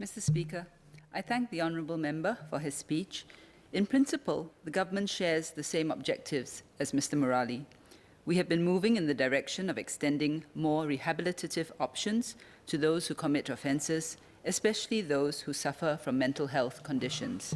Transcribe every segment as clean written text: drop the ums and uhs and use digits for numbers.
Mr. Speaker, I thank the Honourable Member for his speech. In principle, the Government shares the same objectives as Mr. Murali. We have been moving in the direction of extending more rehabilitative options to those who commit offences, especially those who suffer from mental health conditions.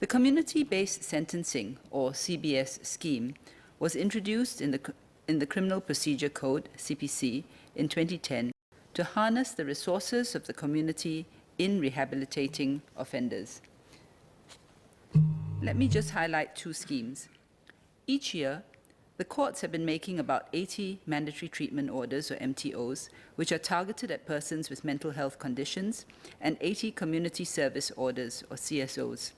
The Community-Based Sentencing, or CBS scheme, was introduced in the Criminal Procedure Code, CPC, in 2010 to harness the resources of the community in rehabilitating offenders. Let me just highlight two schemes. Each year, the courts have been making about 80 mandatory treatment orders, or MTOs, which are targeted at persons with mental health conditions, and 80 community service orders, or CSOs.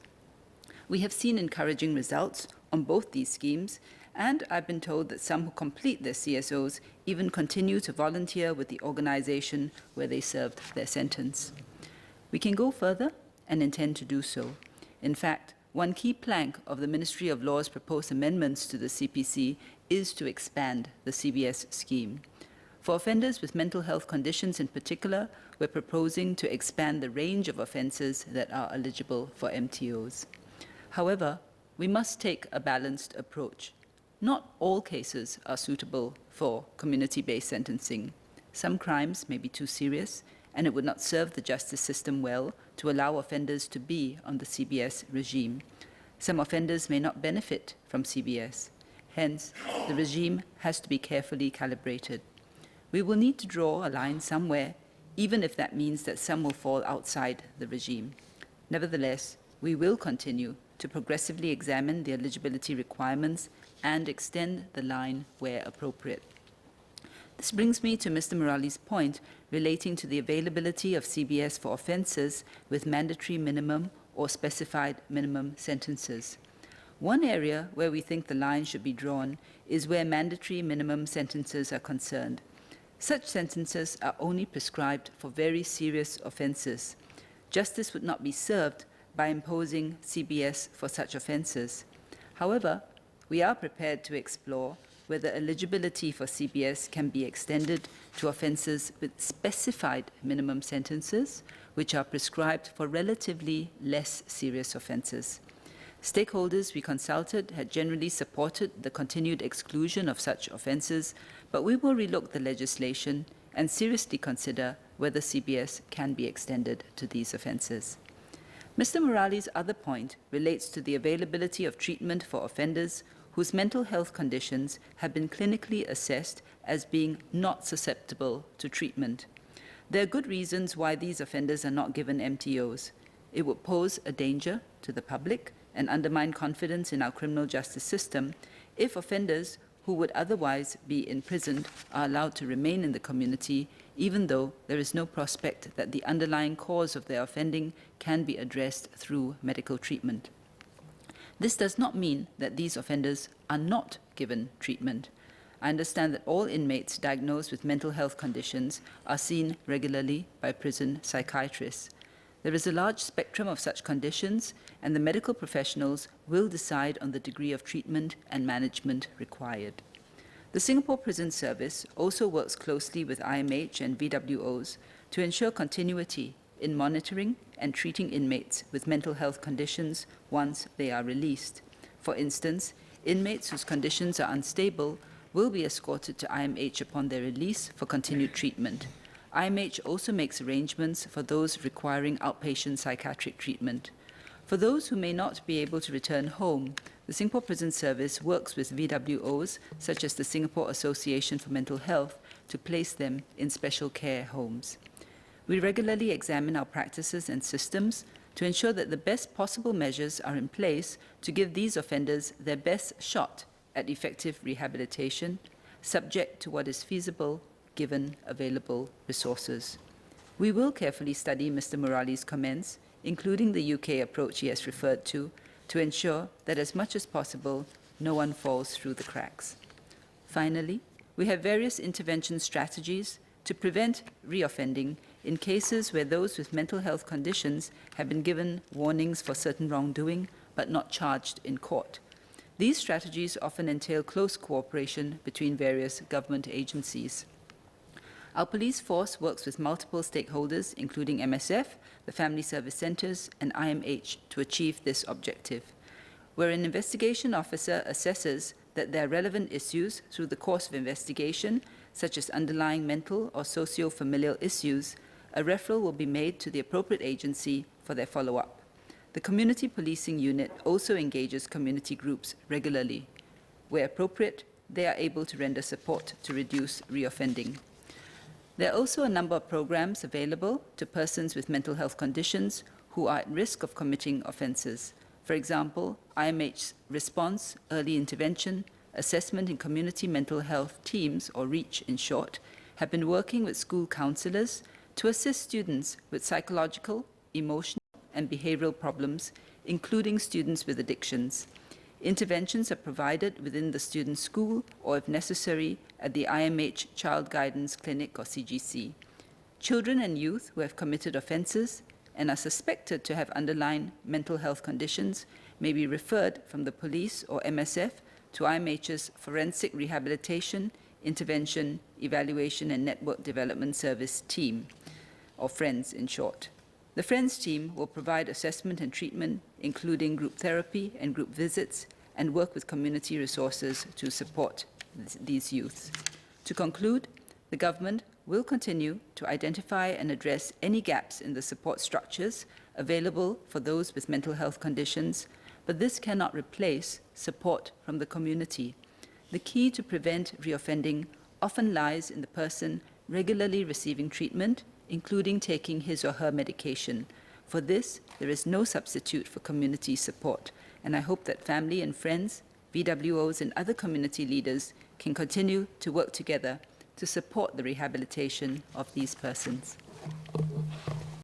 We have seen encouraging results on both these schemes, and I've been told that some who complete their CSOs even continue to volunteer with the organization where they served their sentence. We can go further and intend to do so. In fact, one key plank of the Ministry of Law's proposed amendments to the CPC is to expand the CBS scheme. For offenders with mental health conditions in particular, we're proposing to expand the range of offences that are eligible for MTOs. However, we must take a balanced approach. Not all cases are suitable for community-based sentencing. Some crimes may be too serious, and it would not serve the justice system well to allow offenders to be on the CBS regime. Some offenders may not benefit from CBS. Hence, the regime has to be carefully calibrated. We will need to draw a line somewhere, even if that means that some will fall outside the regime. Nevertheless, we will continue to progressively examine the eligibility requirements and extend the line where appropriate. This brings me to Mr. Murali's point relating to the availability of CBS for offences with mandatory minimum or specified minimum sentences. One area where we think the line should be drawn is where mandatory minimum sentences are concerned. Such sentences are only prescribed for very serious offences. Justice would not be served by imposing CBS for such offences. However, we are prepared to explore whether eligibility for CBS can be extended to offences with specified minimum sentences, which are prescribed for relatively less serious offences. Stakeholders we consulted had generally supported the continued exclusion of such offences, but we will relook the legislation and seriously consider whether CBS can be extended to these offences. Mr. Murali's other point relates to the availability of treatment for offenders whose mental health conditions have been clinically assessed as being not susceptible to treatment. There are good reasons why these offenders are not given MTOs. It would pose a danger to the public and undermine confidence in our criminal justice system if offenders who would otherwise be imprisoned are allowed to remain in the community, even though there is no prospect that the underlying cause of their offending can be addressed through medical treatment. This does not mean that these offenders are not given treatment. I understand that all inmates diagnosed with mental health conditions are seen regularly by prison psychiatrists. There is a large spectrum of such conditions, and the medical professionals will decide on the degree of treatment and management required. The Singapore Prison Service also works closely with IMH and VWOs to ensure continuity in monitoring and treating inmates with mental health conditions once they are released. For instance, inmates whose conditions are unstable will be escorted to IMH upon their release for continued treatment. IMH also makes arrangements for those requiring outpatient psychiatric treatment. For those who may not be able to return home, the Singapore Prison Service works with VWOs, such as the Singapore Association for Mental Health, to place them in special care homes. We regularly examine our practices and systems to ensure that the best possible measures are in place to give these offenders their best shot at effective rehabilitation, subject to what is feasible given available resources. We will carefully study Mr. Murali's comments, including the UK approach he has referred to ensure that as much as possible, no one falls through the cracks. Finally, we have various intervention strategies to prevent reoffending in cases where those with mental health conditions have been given warnings for certain wrongdoing but not charged in court. These strategies often entail close cooperation between various government agencies. Our police force works with multiple stakeholders, including MSF, the Family Service Centres, and IMH, to achieve this objective. Where an investigation officer assesses that there are relevant issues through the course of investigation, such as underlying mental or socio-familial issues, a referral will be made to the appropriate agency for their follow-up. The Community Policing Unit also engages community groups regularly. Where appropriate, they are able to render support to reduce reoffending. There are also a number of programs available to persons with mental health conditions who are at risk of committing offences. For example, IMH's Response, Early Intervention, Assessment in Community Mental Health Teams, or REACH in short, have been working with school counsellors to assist students with psychological, emotional, and behavioural problems, including students with addictions. Interventions are provided within the student's school or, if necessary, at the IMH Child Guidance Clinic or CGC. Children and youth who have committed offences and are suspected to have underlying mental health conditions may be referred from the police or MSF to IMH's Forensic Rehabilitation, Intervention, Evaluation and Network Development Service team, or FRIENDS in short. The FRIENDS team will provide assessment and treatment, including group therapy and group visits, and work with community resources to support these youths. To conclude, the government will continue to identify and address any gaps in the support structures available for those with mental health conditions, but this cannot replace support from the community. The key to prevent reoffending often lies in the person regularly receiving treatment, including taking his or her medication. For this, there is no substitute for community support, and I hope that family and friends, VWOs and other community leaders can continue to work together to support the rehabilitation of these persons.